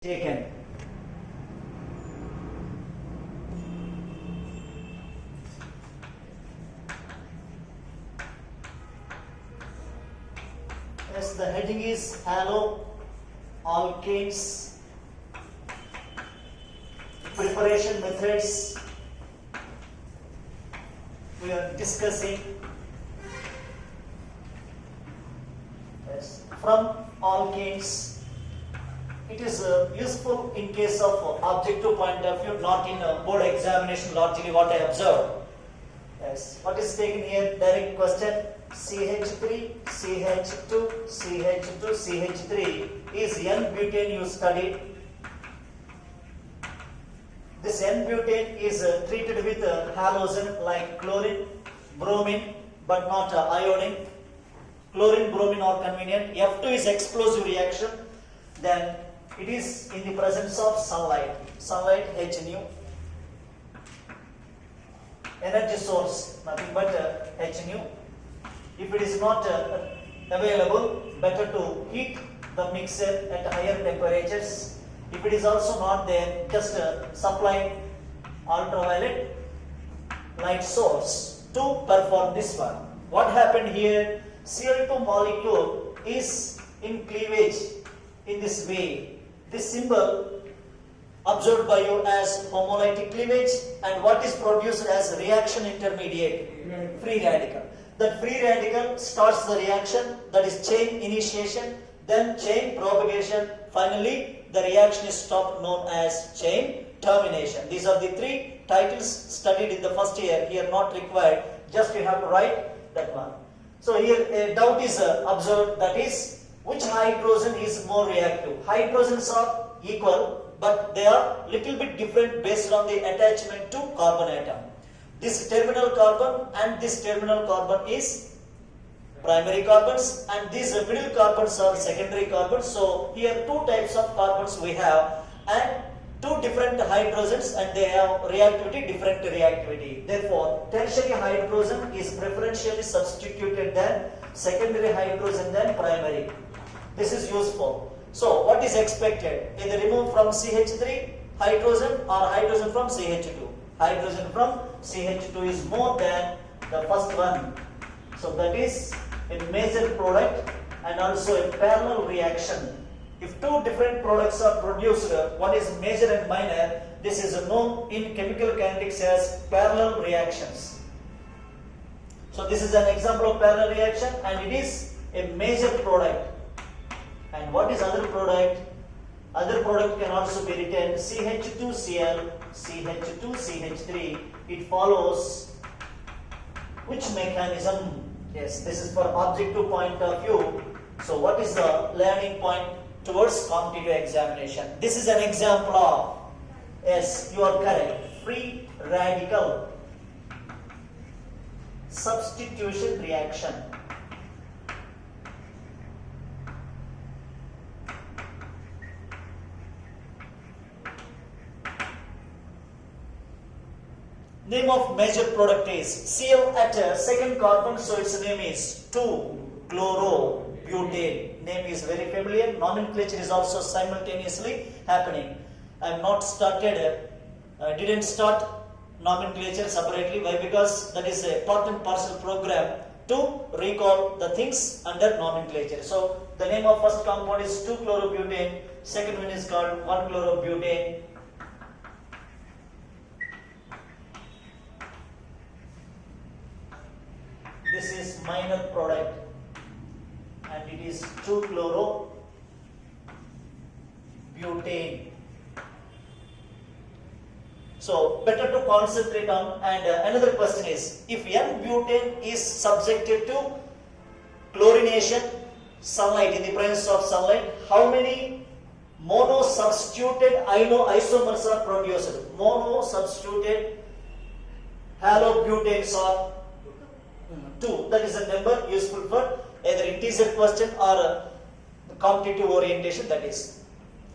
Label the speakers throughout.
Speaker 1: taken. Yes, the heading is halo alkanes preparation methods. We are discussing from alkanes. It is useful in case of objective point of view, not in board examination largely what I observed. Yes, what is taken here? Direct question. CH3, CH2, CH2, CH3 is N-butane you studied. This N-butane is treated with halogen like chlorine, bromine, but not iodine. Chlorine, bromine are convenient. F2 is explosive reaction. Then it is in the presence of sunlight. Sunlight H nu. Energy source nothing but H nu. If it is not available, better to heat the mixer at higher temperatures. If it is also not there, just supply ultraviolet light source to perform this one. What happened here? Cl2 molecule is in cleavage in this way. This symbol observed by you as homolytic cleavage, and what is produced as reaction intermediate? Free radical. That free radical starts the reaction, that is chain initiation, then chain propagation, finally the reaction is stopped, known as chain termination. These are the three titles studied in the first year, here not required, just you have to write that one. So here a doubt is observed, that is, which hydrogen is more reactive? Hydrogens are equal, but they are little bit different based on the attachment to carbon atom. This terminal carbon and this terminal carbon is primary carbons, and these middle carbons are secondary carbons. So here two types of carbons we have, and two different hydrogens, and they have reactivity, different reactivity. Therefore, tertiary hydrogen is preferentially substituted than secondary hydrogen than primary. This is useful. So what is expected? Either remove from CH3 hydrogen or hydrogen from CH2. Hydrogen from CH2 is more than the first one. So that is a major product and also a parallel reaction. If two different products are produced, one is major and minor, this is known in chemical kinetics as parallel reactions. So this is an example of parallel reaction, and it is a major product. And what is other product? Other product can also be written CH2Cl, CH2CH3. It follows which mechanism? Yes, this is for objective point of view. So what is the learning point towards competitive examination? This is an example of, yes, you are correct, free radical substitution reaction. Name of major product is Cl at second carbon, so its name is 2-chlorobutane. Name is very familiar. Nomenclature is also simultaneously happening. I have not started, didn't start nomenclature separately. Why? Because that is a part and parcel program to recall the things under nomenclature. So the name of first compound is 2-chlorobutane. Second one is called 1-chlorobutane. This is minor product, and it is 2-chlorobutane. So better to concentrate on. And another question is, if N-butane is subjected to chlorination, sunlight, in the presence of sunlight, how many mono-substituted isomers are produced? Mono-substituted halobutanes are 2. That is a number useful for either integer question or competitive orientation. That is.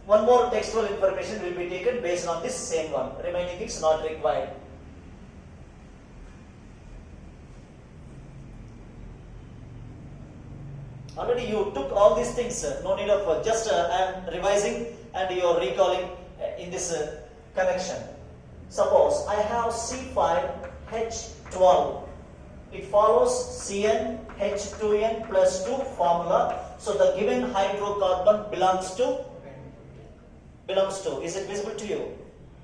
Speaker 1: One more textual information will be taken based on this same one. Remaining things not required. Already you took all these things. No need of just I am revising and you are recalling in this connection. Suppose I have C5H12. It follows CnH2n plus 2 formula. So the given hydrocarbon belongs to, is it visible to you?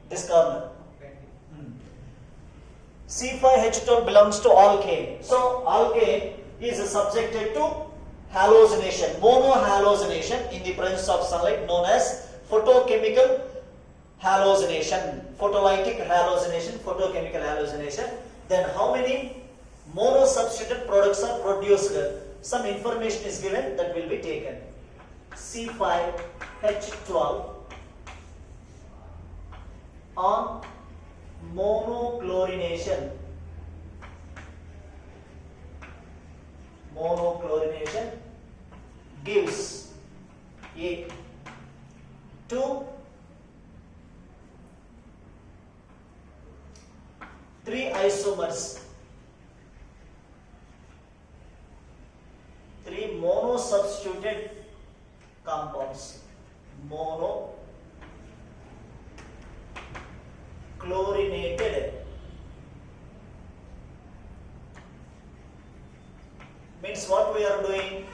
Speaker 1: This carbon. C5H12 belongs to alkane. So alkane is subjected to halogenation, monohalogenation in the presence of sunlight, known as photochemical halogenation, photolytic halogenation, photochemical halogenation. Then how many monosubstituted products are produced? Some information is given that will be taken. C5H12 on monochlorination. Monochlorination gives a 2 3 isomers, 3 monosubstituted compounds. Monochlorinated means what we are doing?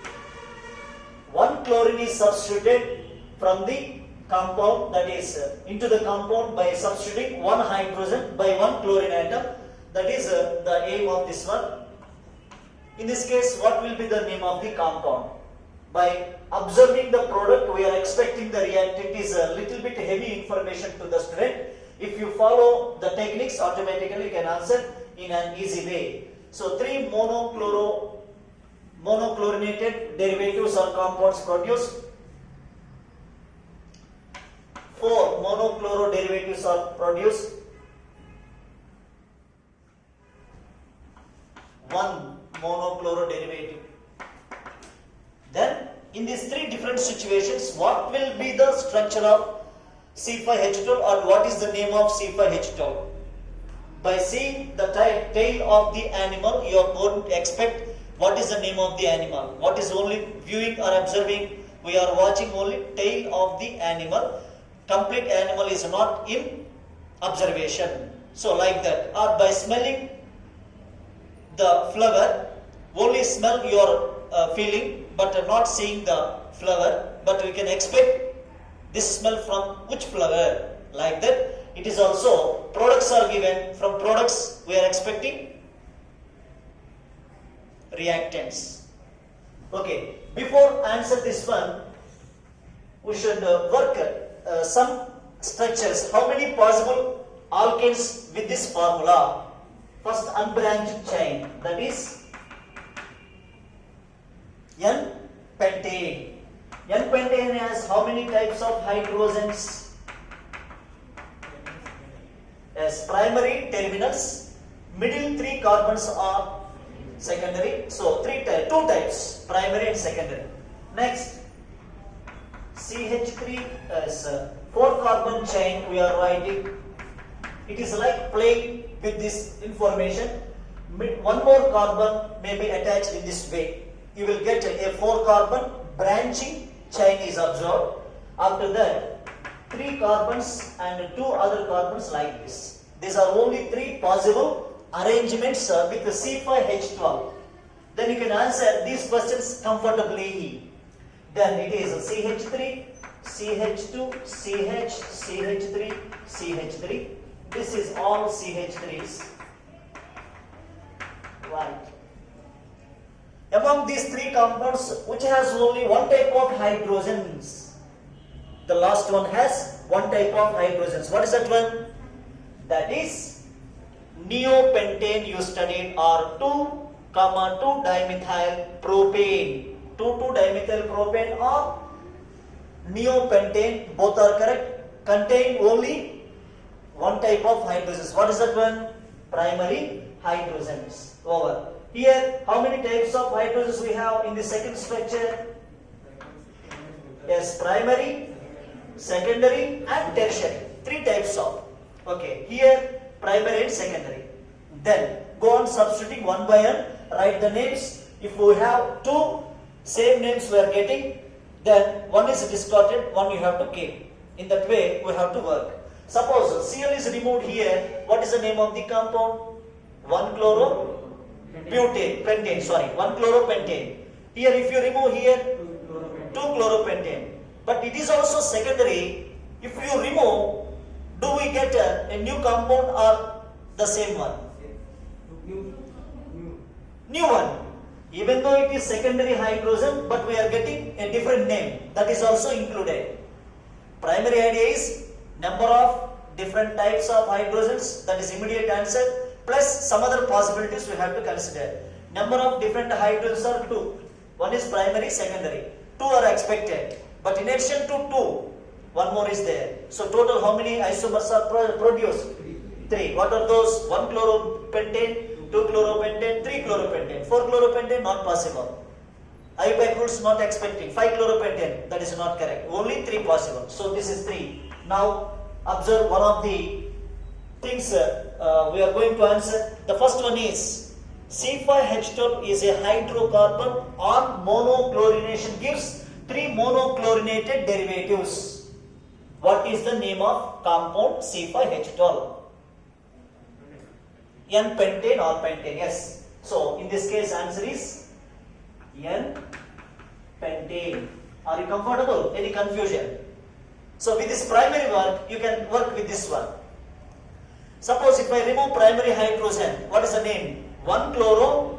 Speaker 1: One chlorine is substituted from the compound, that is into the compound by substituting one hydrogen by one chlorine atom. That is the aim of this one. In this case, what will be the name of the compound? By observing the product, we are expecting the reactant is a little bit heavy information to the student. If you follow the techniques, automatically you can answer in an easy way. So 3 monochlorinated derivatives or compounds produced. 4 monochloro derivatives are produced. 1 monochloro derivative. Then in these 3 different situations, what will be the structure of C5H12 or what is the name of C5H12? By seeing the tail of the animal, you are going to expect what is the name of the animal. What is only viewing or observing? We are watching only tail of the animal. Complete animal is not in observation. So like that. Or by smelling the flower, only smell you are feeling but not seeing the flower. But we can expect this smell from which flower. Like that. It is also products are given. From products we are expecting reactants. Okay. Before answer this one, we should work some structures. How many possible alkanes with this formula? First, unbranched chain, that is N-pentane. N-pentane has how many types of hydrogens? As primary terminals, middle 3 carbons are secondary. So 2 types, primary and secondary. Next, CH3 as 4 carbon chain we are writing. It is like playing with this information. One more carbon may be attached in this way. You will get a 4 carbon branching chain is observed. After that, 3 carbons and 2 other carbons like this. These are only 3 possible arrangements with the C5H12. Then you can answer these questions comfortably. Then it is CH3, CH2, CH, CH3, CH3. This is all CH3s. Right. Among these 3 compounds, which has only one type of hydrogens? The last one has one type of hydrogens. What is that one? That is neopentane you studied, or 2,2-dimethyl propane. 2,2-dimethyl propane or neopentane, both are correct, contain only one type of hydrogens. What is that one? Primary hydrogens. Over. Here, how many types of hydrogens we have in the second structure? Yes, primary, secondary and tertiary. 3 types of. Okay, here primary and secondary. Then go on substituting one by one. Write the names. If we have 2 same names we are getting, then one is discarded, one you have to keep. In that way, we have to work. Suppose Cl is removed here. What is the name of the compound? 1-chloropentane. Pentane. Sorry, 1-chloropentane. Here, if you remove here 2-chloropentane. But it is also secondary. If you remove, do we get a new compound or the same one? New one. Even though it is secondary hydrogen, but we are getting a different name. That is also included. Primary idea is number of different types of hydrogens. That is immediate answer. Plus some other possibilities we have to consider. Number of different hydrogens are 2. One is primary, secondary. 2 are expected. But in addition to 2, one more is there. So total how many isomers are produced? 3. What are those? 1-chloropentane, 2-chloropentane, 3-chloropentane. 4-chloropentane not possible. IUPAC rules not expecting. 5-chloropentane, that is not correct. Only 3 possible. So this is 3. Now observe one of the things we are going to answer. The first one is C5H12 is a hydrocarbon on monochlorination gives 3 monochlorinated derivatives. What is the name of compound C5H12? N-pentane or pentane? Yes. So in this case answer is N-pentane. Are you comfortable? Any confusion? So with this primary work, you can work with this one. Suppose if I remove primary hydrogen, what is the name? 1-chloro,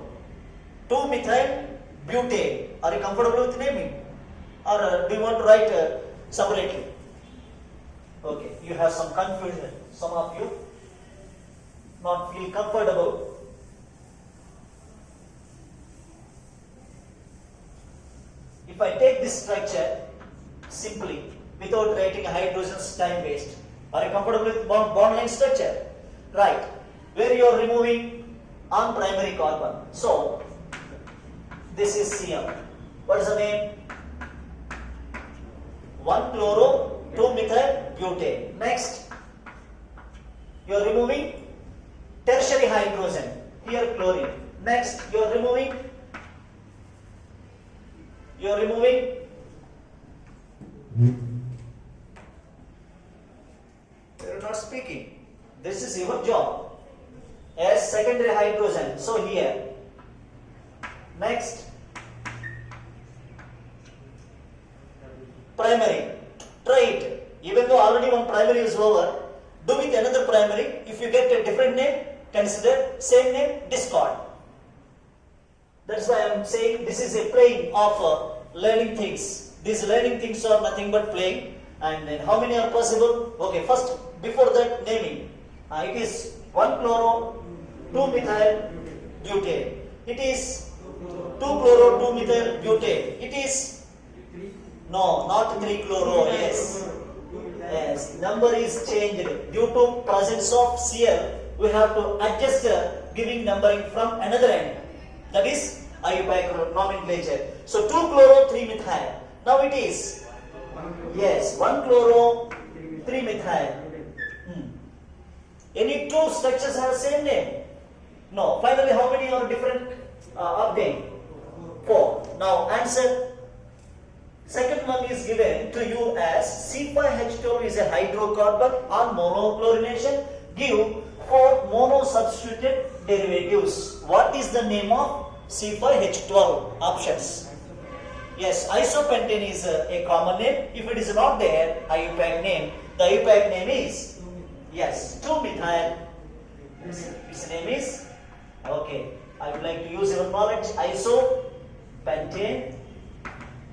Speaker 1: 2-methyl-butane. Are you comfortable with naming? Or do you want to write separately? Okay, you have some confusion. Some of you not feel comfortable. If I take this structure simply without writing hydrogens, time waste. Are you comfortable with bond line structure? Right. Where you are removing on primary carbon. So this is Cl. What is the name? 1-chloro, 2-methyl-butane. Next, you are removing tertiary hydrogen. Here chlorine. Next, you are removing. You are not speaking. This is your job. As secondary hydrogen. So here. Next, primary. Try it. Even though already one primary is over, do with another primary. If you get a different name, consider same name, discard. That's why I am saying this is a playing of learning things. These learning things are nothing but playing. And then how many are possible? Okay, first, before that, naming. It is 1-chloro, 2-methyl-butane. It is 2-chloro, 2-methyl-butane. It is, no, not 3-chloro, yes. Yes, number is changed. Due to presence of Cl, we have to adjust giving numbering from another end. That is IUPAC nomenclature. So 2-chloro, 3-methyl. Now it is, yes, 1-chloro, 3-methyl. Any two structures have same name? No. Finally, how many are different obtained? 4. Now answer. Second one is given to you as C5H12 is a hydrocarbon on monochlorination. Give 4 monosubstituted derivatives. What is the name of C5H12? Options. Yes, isopentane is a common name. If it is not there, IUPAC name. The IUPAC name is, yes, 2-methyl. Its name is, okay, I would like to use your knowledge, isopentane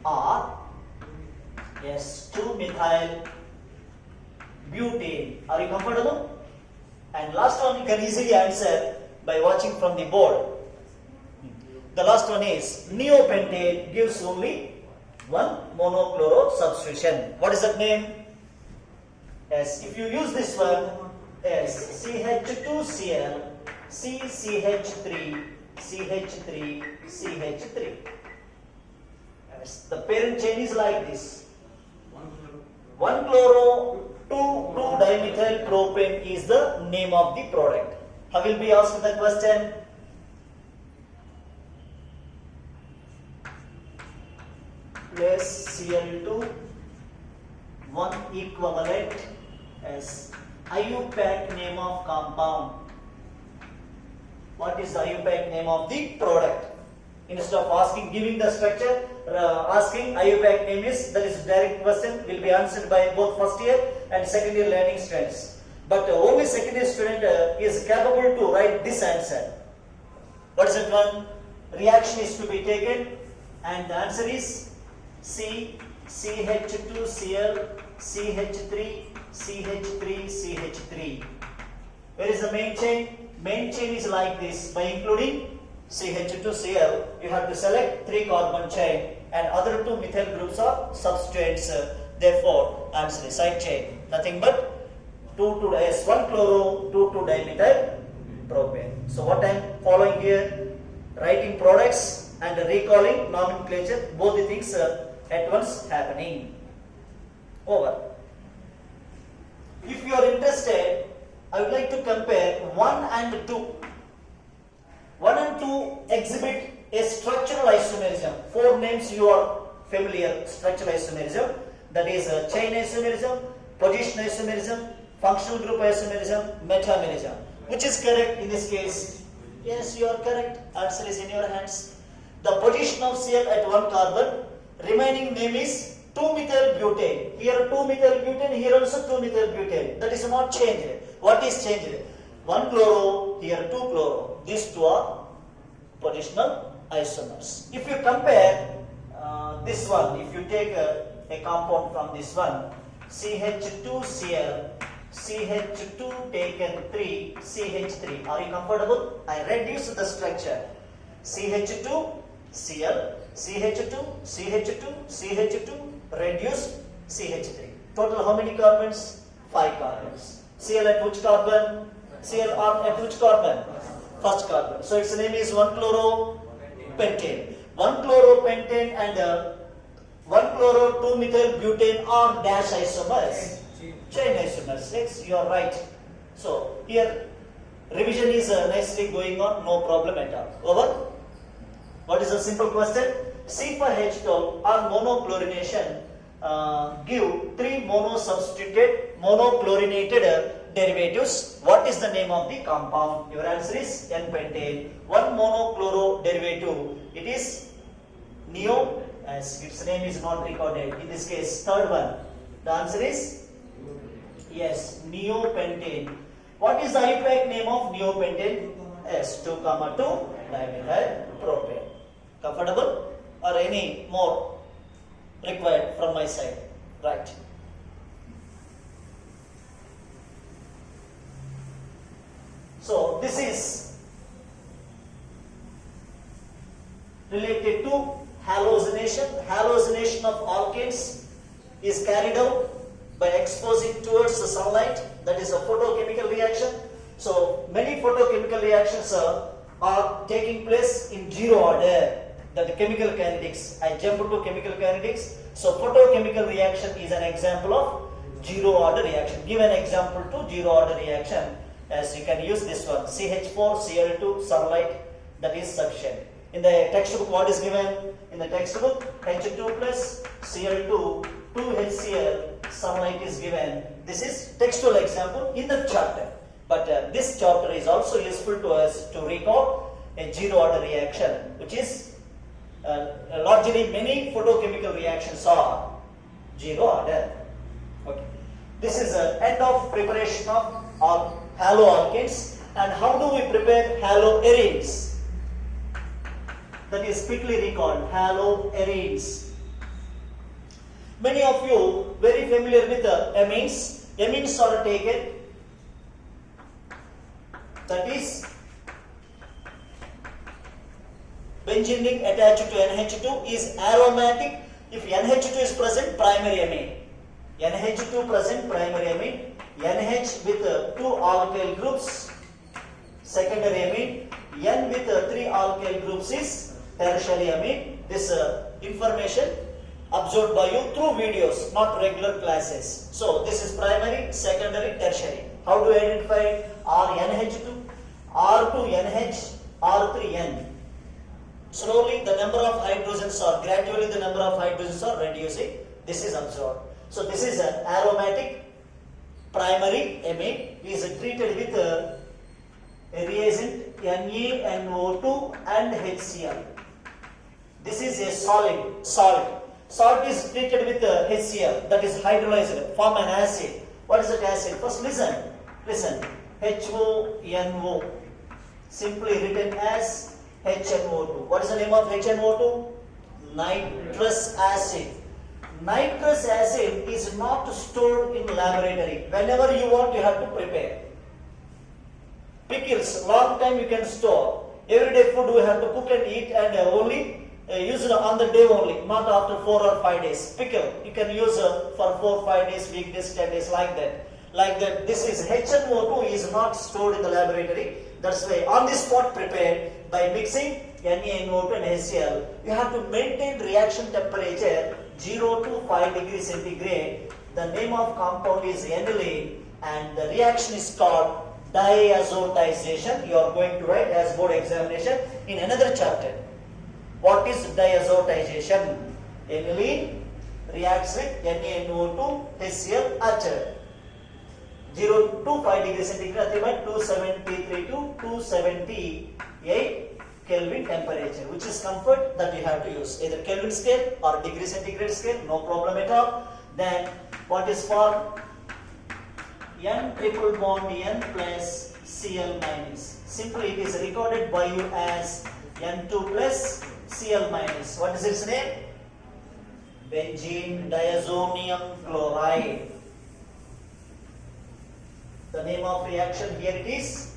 Speaker 1: or, yes, 2-methyl-butane. Are you comfortable? And last one you can easily answer by watching from the board. The last one is neopentane gives only one monochloro substitution. What is that name? Yes, if you use this one, yes, CH2Cl, CCH3, CH3, CH3. Yes, the parent chain is like this. 1-chloro, 2,2-dimethyl propane is the name of the product. How will be asked the question? Plus Cl2 one equivalent as IUPAC name of compound. What is the IUPAC name of the product? Instead of asking, giving the structure, asking IUPAC name is, that is direct question, will be answered by both first year and second year learning students. But only second year student is capable to write this answer. What is it one? Reaction is to be taken and the answer is C, CH2Cl, CH3, CH3, CH3. Where is the main chain? Main chain is like this. By including CH2Cl, you have to select 3 carbon chain and other 2 methyl groups are substituents. Therefore, answer is side chain. Nothing but 2,2-S1 chloro, 2,2-dimethyl propane. So what I am following here, writing products and recalling nomenclature, both the things at once happening. Over. If you are interested, I would like to compare 1 and 2. 1 and 2 exhibit a structural isomerism. 4 names you are familiar. Structural isomerism, that is chain isomerism, position isomerism, functional group isomerism, metamerism. Which is correct in this case? Yes, you are correct. Answer is in your hands. The position of Cl at 1 carbon, remaining name is 2-methyl-butane. Here 2-methyl-butane, here also 2-methyl-butane. That is not changed. What is changed? 1 chloro, here 2 chloro. These two are positional isomers. If you compare this one, if you take a compound from this one, CH2Cl, CH2 taken 3, CH3. Are you comfortable? I reduce the structure. CH2, Cl, CH2, CH2, CH2, reduce CH3. Total how many carbons? 5 carbons. Cl at which carbon? Cl at which carbon? First carbon. So its name is 1-chloropentane. 1-chloropentane and 1-chloro-2-methyl-butane are dash isomers. Chain isomers. Yes, you are right. So here revision is nicely going on, no problem at all. Over. What is a simple question? C for H12 or monochlorination give 3 monosubstituted monochlorinated derivatives. What is the name of the compound? Your answer is N-pentane. 1 monochloro derivative. It is neo, as its name is not recorded. In this case, third one. The answer is yes, neopentane. What is the IUPAC name of neopentane? S2, 2 dimethyl propane. Comfortable? Or any more required from my side? Right. So this is related to halogenation. Halogenation of alkanes is carried out by exposing towards the sunlight. That is a photochemical reaction. So many photochemical reactions are taking place in 0 order. That the chemical kinetics. I jump to chemical kinetics. So photochemical reaction is an example of 0 order reaction. Give an example to 0 order reaction. As you can use this one, CH4, Cl2, sunlight, that is sufficient. In the textbook, what is given? In the textbook, H2 plus Cl2, 2HCl, sunlight is given. This is textual example in the chapter. But this chapter is also useful to us to recall a 0 order reaction, which is largely many photochemical reactions are 0 order. Okay. This is the end of preparation of haloalkanes. And how do we prepare haloarenes? That is quickly recalled, haloarenes. Many of you very familiar with amines. Amines are taken, that is benzene ring attached to NH2 is aromatic. If NH2 is present, primary amine. NH2 present, primary amine. NH with 2 alkyl groups, secondary amine. N with 3 alkyl groups is tertiary amine. This information absorbed by you through videos, not regular classes. So this is primary, secondary, tertiary. How do you identify? RNH2, R2NH, R3N. Slowly the number of hydrogens are, gradually the number of hydrogens are reducing. This is absorbed. So this is an aromatic primary amine is treated with a reagent NaNO2 and HCl. This is a solid salt. Salt is treated with HCl, that is hydrolyzed, form an acid. What is that acid? First listen. HONO, simply written as HNO2. What is the name of HNO2? Nitrous acid. Nitrous acid is not stored in laboratory. Whenever you want, you have to prepare. Pickles, long time you can store. Everyday food we have to cook and eat, and only use it on the day only, not after 4 or 5 days. Pickle, you can use for 4 or 5 days, weekdays, 10 days, like that. This is HNO2 is not stored in the laboratory. That's why on the spot prepared by mixing NaNO2 and HCl. You have to maintain reaction temperature 0 to 5 degrees centigrade. The name of compound is aniline and the reaction is called diazotization. You are going to write as board examination in another chapter. What is diazotization? Aniline reacts with NaNO2, HCl at 0 to 5 degrees centigrade, 273 to 278 Kelvin temperature, which is comfort that you have to use. Either Kelvin scale or degree centigrade scale, no problem at all. Then what is for N triple bond N plus Cl minus. Simply it is recorded by you as N2 plus Cl minus. What is its name? Benzene diazonium chloride. The name of reaction here it is.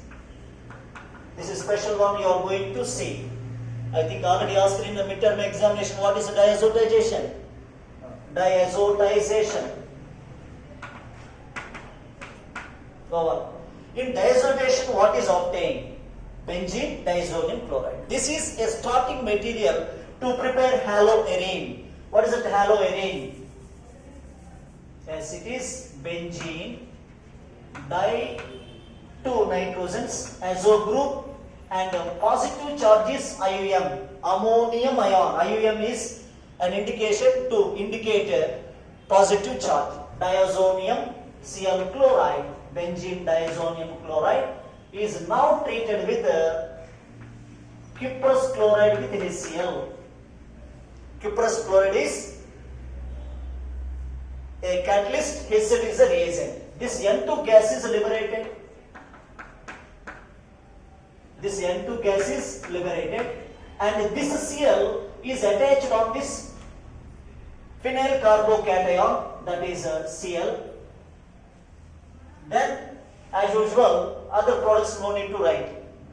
Speaker 1: This is special one you are going to see. I think already asked in the midterm examination, what is diazotization? Diazotization. Go on. In diazotization, what is obtained? Benzene diazonium chloride. This is a starting material to prepare haloarine. What is it, haloarine? Yes, it is benzene di-2 nitrogens, azo group, and positive charge is IUM, ammonium ion. IUM is an indication to indicate a positive charge. Diazonium Cl chloride, benzene diazonium chloride is now treated with cuprous chloride with HCl. Cuprous chloride is a catalyst, HCl is a reagent. This N2 gas is liberated. This N2 gas is liberated, and this Cl is attached on this phenyl carbocation, that is Cl. Then, as usual, other products no need to write.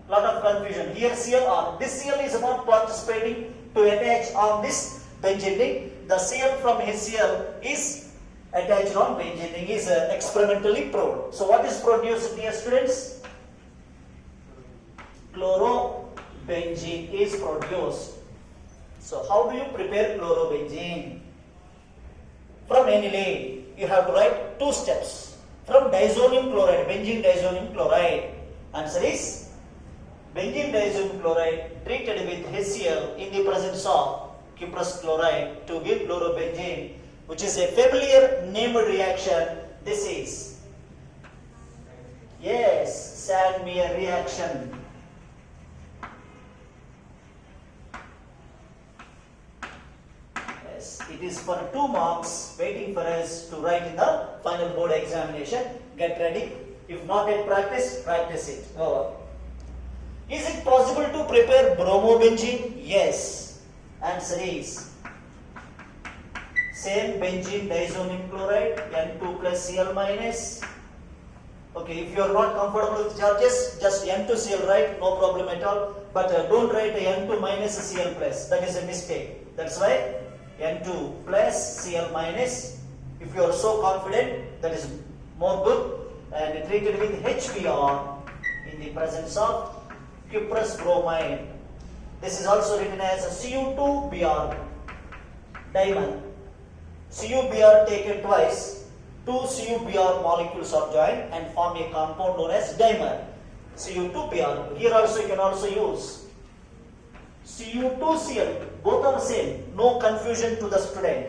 Speaker 1: Lot of confusion. Here Cl on. This Cl is not participating to attach on this benzene ring. The Cl from HCl is attached on benzene ring, is experimentally proved. So what is produced, dear students? Chlorobenzene is produced. So how do you prepare chlorobenzene? From aniline, you have to write 2 steps. From diazonium chloride, benzene diazonium chloride. Answer is benzene diazonium chloride treated with HCl in the presence of cuprous chloride to give chlorobenzene, which is a familiar named reaction. This is, yes, Sandmeyer reaction. Yes, it is for 2 marks waiting for us to write in the final board examination. Get ready. If not yet practice, practice it. Go on. Is it possible to prepare bromobenzene? Yes. Answer is same benzene diazonium chloride, N2 plus Cl minus. Okay, if you are not comfortable with charges, just N2Cl write, no problem at all. But don't write N2 minus Cl plus. That is a mistake. That's why N2 plus Cl minus. If you are so confident, that is more good. And treated with HBr in the presence of cuprous bromide. This is also written as Cu2Br, dimer. CuBr taken twice, 2 CuBr molecules are joined and form a compound known as dimer, Cu2Br. Here also you can also use Cu2Cl, both are same, no confusion to the student.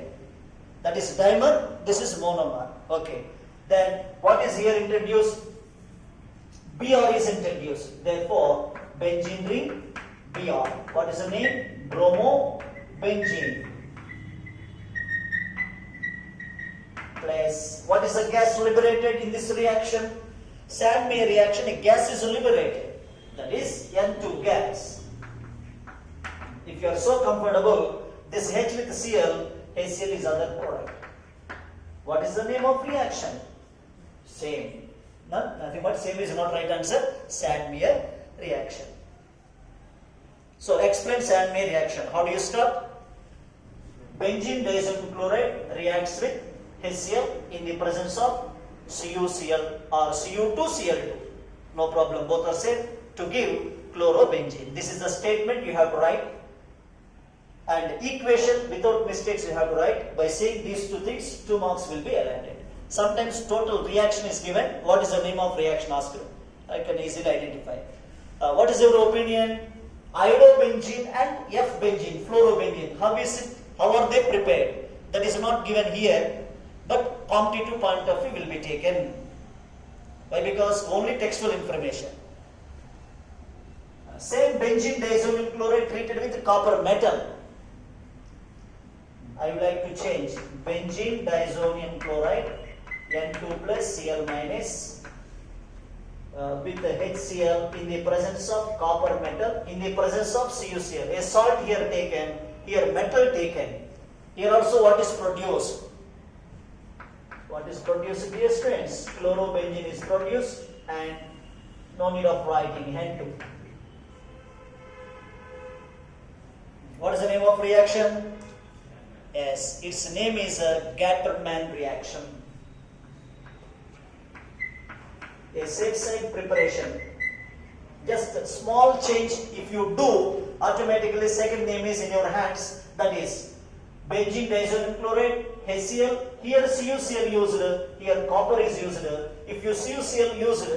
Speaker 1: That is dimer, this is monomer. Okay. Then what is here introduced? Br is introduced. Therefore, benzene ring Br. What is the name? Bromobenzene. Plus, what is the gas liberated in this reaction? Sandmeyer reaction, a gas is liberated. That is N2 gas. If you are so comfortable, this H with Cl, HCl is other product. What is the name of reaction? Same. Nothing but same is not right answer. Sandmeyer reaction. So explain Sandmeyer reaction. How do you start? Benzene diazoxide chloride reacts with HCl in the presence of CuCl or Cu2Cl2. No problem. Both are said to give chlorobenzene. This is the statement you have to write. And equation without mistakes you have to write. By saying these two things, 2 marks will be allotted. Sometimes total reaction is given. What is the name of reaction asked? I can easily identify. What is your opinion? Iodobenzene and F-benzene, fluorobenzene. How is it? How are they prepared? That is not given here, but competitive point of view will be taken. Why? Because only textual information. Same benzene diazoxide chloride treated with copper metal. I would like to change benzene diazonium chloride N2 plus Cl minus with the HCl in the presence of copper metal, in the presence of CuCl. A salt here taken, here metal taken. Here also what is produced? What is produced, dear students? Chlorobenzene is produced and no need of writing N2. What is the name of reaction? Yes, its name is a Gattermann reaction. A safe side preparation. Just a small change if you do, automatically second name is in your hands. That is benzene diazoxide chloride, HCl. Here CuCl used, here copper is used. If you CuCl used,